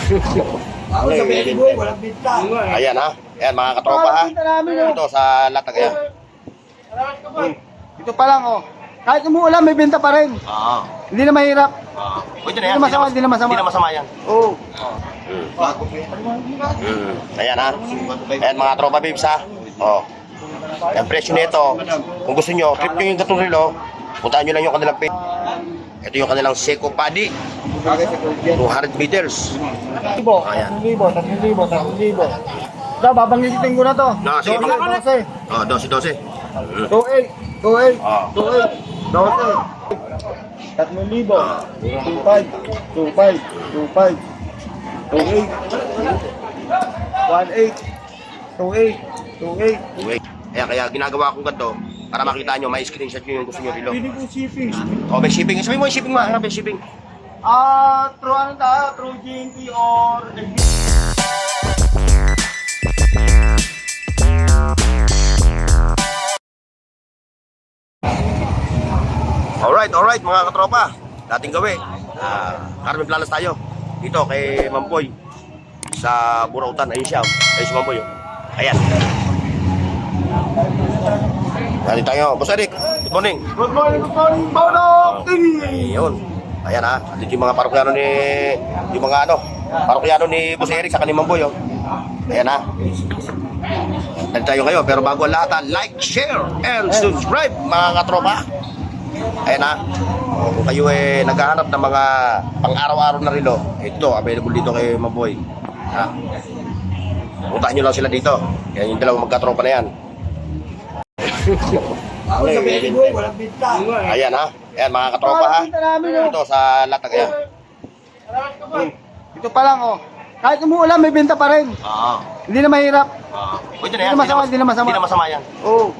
Ako sa Beliboy, walang binta. Ayan ha. Ayan mga katropa ha. Ito sa latag ayan. Ito pa lang oh. Kahit umuulan may benta pa rin. Oo. Hindi na mahirap. Pwede na yan. Hindi na masama. Hindi na masama yan. Oo. Ayan ha. Ayan mga tropa babes ha. Oh. Ang presyo nito, kung gusto nyo, trip nyo yung gatong relo, puntaan nyo lang yung kanilang page. Ito yung kanilang Seco Paddy. 200 meters. Ayan. 3,000. Ito, babanggitin ko na to. Sige, 12. Oh, 12. 28. 12. 3,000. 28. Kaya ginagawa kong ganito para makita nyo, may screenshot nyo yung gusto nyo relo. Pwede po shipping. Oh, may shipping. Sabihin mo yung shipping mo. Ano may shipping? Through ano tayo? Through GNT or Alright mga katropa. Dating gawin. Carmen Planas tayo. Dito kay Mamboy. Sa Burautan. Ayun siya. Ayun si Mamboy. Ayan. Dali tayo. Boss Eric. Good morning. Good morning, Baunok TV! Ayun. Ayan ha. Dito yung mga parokyano ni... Yung mga parokyano ni Boss Eric sa kanimang boy. Ayan ha. Dali tayo ngayon. Pero bago ang lahat, like, share, and subscribe mga katropa. Ayan ha. Kung kayo naghahanap ng mga pang-araw-araw na relo, ito, available dito kay Mamboy. Ha. Puntahan nyo lang sila dito. Yan yung dalawang magkatropa na yan. Ako sa Beliboy, walang binta. Ayan ha. Ayan mga katropa ha. Ito sa latag ayan. Ito pa lang oh. Kahit umuulan may benta pa rin. Oo. Hindi na mahirap. Pwede na yan. Hindi na masama. Hindi na masama yan. Oo.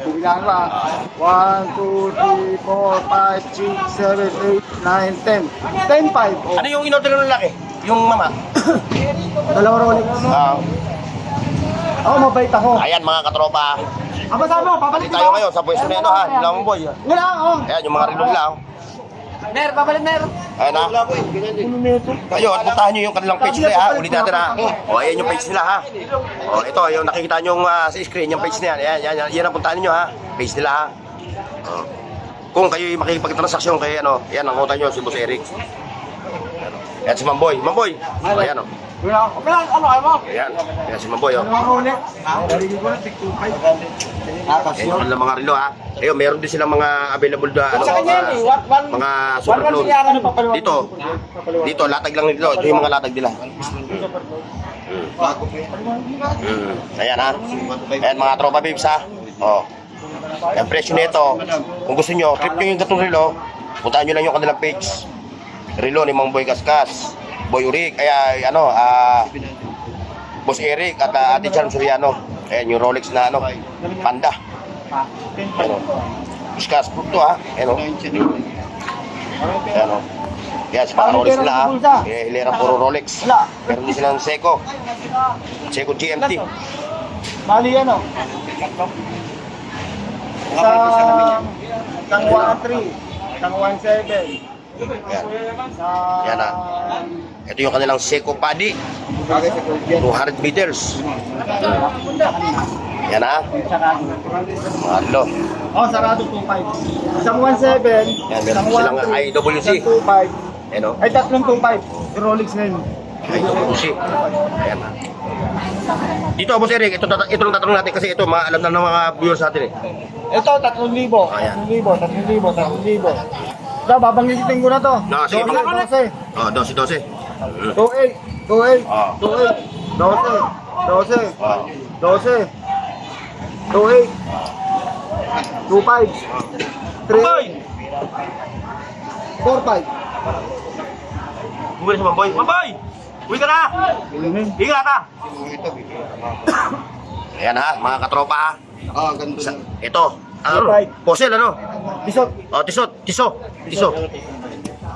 Bilang ba? 1, 2, 3, 4, 5, 6, 7, 8, 9, 10. 10, 5. Oh. Ano yung in-order ng lalaki? Yung mama? Dalawang Rolex. Ako mabait ako. Ayan mga katropa. Aba sabi mo, Balik papalit tayo ngayon sa pwesto na ito ha. Nilang boy. Wala ako. Ayan yung mga relo nila. Papalit mer. Ayan ha. Ayun, puntahan nyo yung kanilang page nila ha. Ulit natin ha. O ayan yung page nila ha. O ito yung nakikita nyo sa screen yung page nila. Ayan, yan ang puntahan nyo ha. Page nila ha. O. Kung kayo makikipagtransaksyon kay yan ang utang nyo si Boss Eric. Ayan si Mamboy. Mamboy. Ayan o. Wala ano mo? Ayan. Ayan si Mamboy o. Dalawang Rolex. Dalawang ko na 625. Ayan yung kanilang mga relo ha. Ayun, meron din silang mga available na Sa kanya yan eh. mga super clone. Dito, latag lang nito. Ito yung mga latag nila. Ayan ha. Ayan mga tropa babes ha. Oh. Ang presyo nito, kung gusto nyo, trip nyo yung gatong relo, puntaan nyo lang yung kanilang page. Relo ni Mang Boy Kaskas, Boy Uric, Boss Eric at Ate Charm Soriano. Ayan yung Rolex na Panda. Ayan o. Kaskas Pro to ha. Ayan o. Ayan o. Yan, sa mga Rolex nila ha. Hilerang puro Rolex. Meron din silang Seco. Seco GMT. Bali ano? Sa Kang 1-3, Kang 1-7. Yan ha. Ito yung kanilang Seco Paddy. 200 meters. Yan ha. Mga relo. Oh, sarado 2.5. Isang 1.7. Yan, meron silang IWC. Isang 2.5. Ayan o. Ay, tatlong 2.5. Yung Rolex na yun. IWC. Ayan ha. Dito, Boss Eric, ito lang tatanong natin kasi ito, alam na ng mga viewers natin eh. Ito, 3,000. Ayan. 3,000. Ito, babanggitin ko na to. Sige, 12. Oh, 12. 28. 12. 28. 25. 3. 4-5. Bumili sa Mamboy. Mamboy! Uwi ka na! Higa ka! Ayan ha, mga katropa ha. Ito. Posel Bisot. Oh, tiso.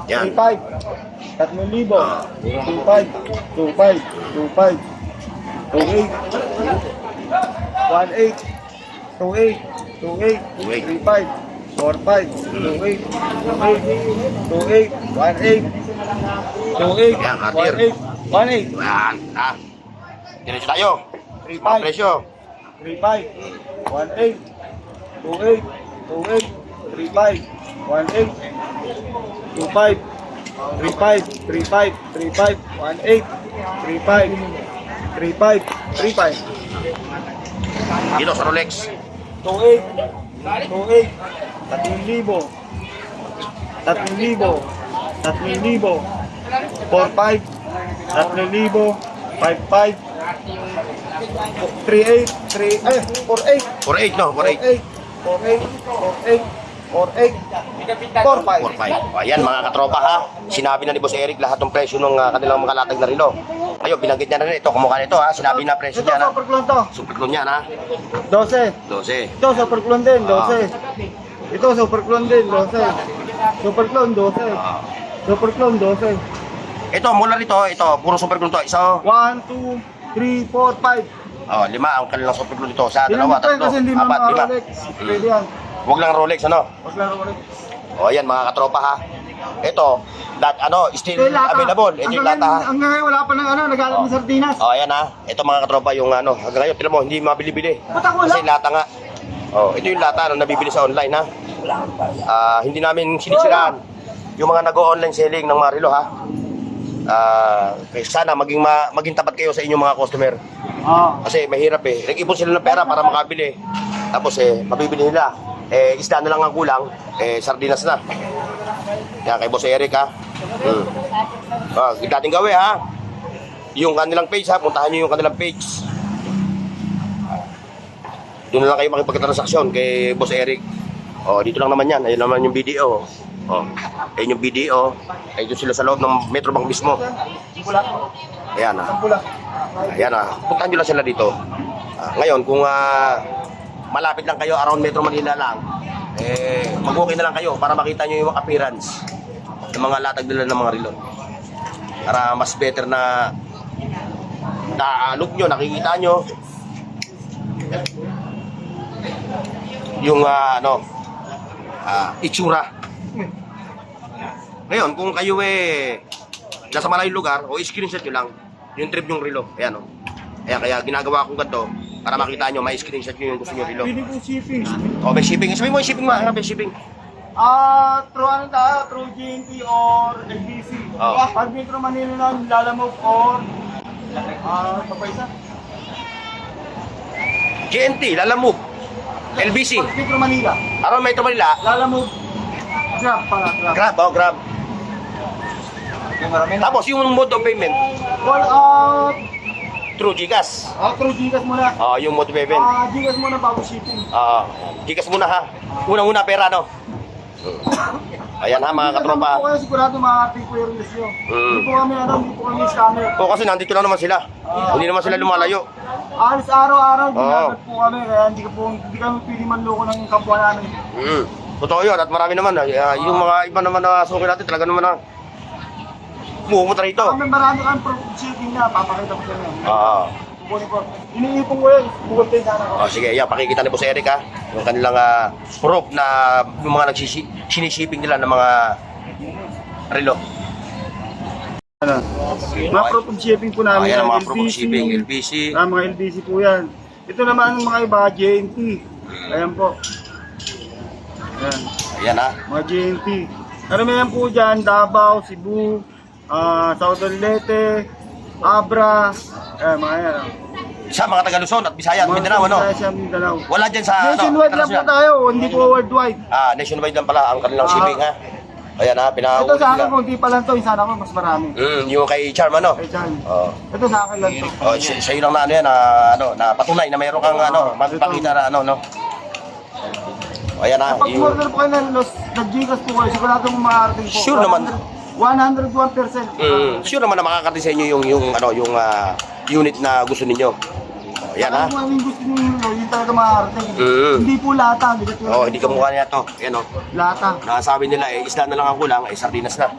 Yan. 3,500. 3,000. 2,500. 28. 35. 4-5. 28. 28. 18. 28. Yan, Cartier. 18. 1.8. Ayan, ha. Diretso tayo. 3.5. Mga presyo. 3.5. 1.8. 2.8. 2.8. 3.5. 1.8. 2.5. 3.5. 3.5. 3.5. 1.8. 3.5. 3.5. 3.5. Dito sa Rolex. 2.8. 2.8. 3,000. 3,000. 3,000. 4.5. 3,000. 5.5. 3.8. 4.8. 4.8 no, 4.8. 4.8. 4.8. 4.5. 4.5. Ayan mga katropa ha. Sinabi na ni Boss Eric lahat ng presyo ng kanilang mga latag na relo. Ayun, binanggit niya na rin ito. Kumukha nito ha. Sinabi na presyo Ito, niya na. super clone to. Super clone niya ha. 12. 12. Ito, super clone din. 12. Ito, super clone din. 12. Super clone, 12. Ah. Super clone, 12. Ito, mula rito, ito, puro super clone to. Isa, 1, 2, 3, 4, 5. 5 ang kanilang super clone dito. Sa Ilan dalawa, ito tatlo, kasi hindi mo 4, mga 5. Rolex. Pwede yan. Huwag lang Rolex, ano? Wag lang Rolex. O, ayan mga katropa ha. Ito, still Ito yung lata. available. Ito yung lata ha. Hanggang ngayon wala pa ng nagalat ng sardinas. O, ayan ha. Ito mga katropa yung hanggang ngayon, tila mo, hindi mabili-bili. Ba't ako wala? Kasi lata nga. O, ito yung lata nabibili sa online ha. Hindi namin sinisiraan yung mga nag-o-online selling ng mga relo ha. Kaya sana maging tapat kayo sa inyong mga customer. Kasi mahirap eh. Nag-ipon sila ng pera para makabili. Tapos mabibili nila. Isda na lang ang kulang. Sardinas na. Kaya kay Boss Eric ha. Dating gawin ha. Yung kanilang page ha. Puntahan nyo yung kanilang page. Doon na lang kayo makipagtransaksyon kay Boss Eric. Dito lang naman yan. Ayun naman yung video. Ayun yung video. Ayun sila sa loob ng Metrobank mismo. Ayan ha. Ayan ha. Puntahan nyo lang sila dito. Ngayon, kung malapit lang kayo around Metro Manila lang, mag-okay na lang kayo para makita nyo yung appearance ng mga latag nila ng mga relo. Para mas better na look nyo, nakikita nyo yung itsura. Ngayon, kung kayo nasa malayong lugar, screenshot nyo lang yung trip yung relo. Ayan o. Kaya ginagawa kong ganito para makita nyo, may screenshot nyo yung gusto nyo relo. Pwede po shipping. May shipping. Sabihin mo yung shipping mo. May shipping. Through ano tayo? Through GNT or LBC. Pag Metro Manila na, lalamove or papaisa. GNT, Lalamove, LBC. Pag Metro Manila, Around Metro Manila, lalamove. Grab pala, grab. Grab. Tapos yung mode of payment, All through GCash. through Gcash muna. Yung mode of payment. Gcash muna bago shipping. GCash muna ha. Unang-una pera, no? Ayan ha, mga katropa. Hindi po kayo sigurado makakapig po yung release nyo. Hindi po kami hindi po kami scammer. Kasi nandito lang naman sila. Hindi naman sila lumalayo. Alis araw-araw, ginagat po kami. Kaya hindi kami pwede manloko ng kapwa namin. Totoo yun, at marami naman. Yung mga iba naman na suki natin, talaga naman na pumunta rito. Marami kang proof shipping na, papakita ko sa inyo. Iniipon ko yun, bukod din sana ko. Sige, pakikita ni Boss Eric ha. Yung kanilang proof na yung mga sinishipping nila ng mga relo. Mga proof of shipping po namin. Ayan ang mga proof of shipping, LBC. Mga LBC po yan. Ito naman ang mga iba, JNT. Ayan po. Ayan ha. Mga JNT. Karamihan po dyan, Davao, Cebu, Southern Leyte, Abra, mga yan. Sa mga taga Luzon at Visayas, Mindanao, ano? Mindanao. Wala dyan sa Nationwide lang po tayo, hindi po worldwide. Nationwide lang pala ang kanilang shipping ha. Ayan ha, Ito sa akin, kung di pa lang to, sana ko mas marami. Yung kay Charm ano? Kay Charm. Ito sa akin lang to. Sa'yo lang na yan, na patunay na mayroon kang magpakita na no? Ayan ha. Pag order po kayo ng Gcash po kayo, siguradong makakarating po. Sure naman. 101%. Sure naman na makakarating sa inyo yung unit na gusto ninyo. Ayan ha. Kung yung gusto ninyo, yun talaga makakarating. Hindi po lata. Hindi ka mukha niya to. Ayan o. Lata. Nakasabi nila isda na lang ang kulang, sardinas na.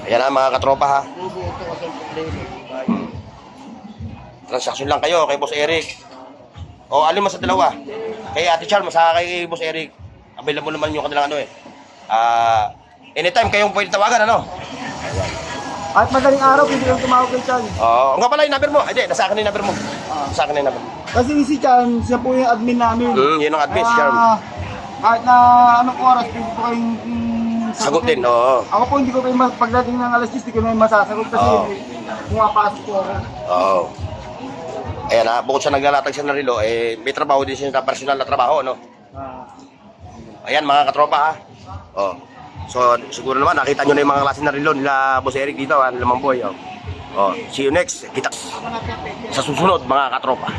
Ayan ha mga katropa ha. Transaction lang kayo kay Boss Eric. Alin mo sa dalawa. Kay Ate Charm, sa kay Boss Eric. Available naman yung kanilang anytime kayong pwede tawagan, ano? At madaling araw, pwede kang tumawag kay Chan. Oo. Nga pala yung number mo. Ay, di, nasa akin na yung number mo. Nasa akin na yung number mo. Kasi si Chan, siya po yung admin namin. Yun ang admin, si Charm. Kahit na anong oras, pwede ko kayong Sagutin, oo. Ako po hindi ko kayo pagdating ng alas 10, hindi ko na yung masasagot kasi pumapasok po ako. Oo. Ayan ha, bukod sa naglalatag siya ng relo, eh, may trabaho din siya na personal na trabaho, no? Ayan, mga katropa ha. Oh. So, siguro naman, nakita nyo na yung mga klase ng relo nila Boss Eric dito, ha, nila Mamboy. Oh. Oh, see you next. Kita sa susunod, mga katropa.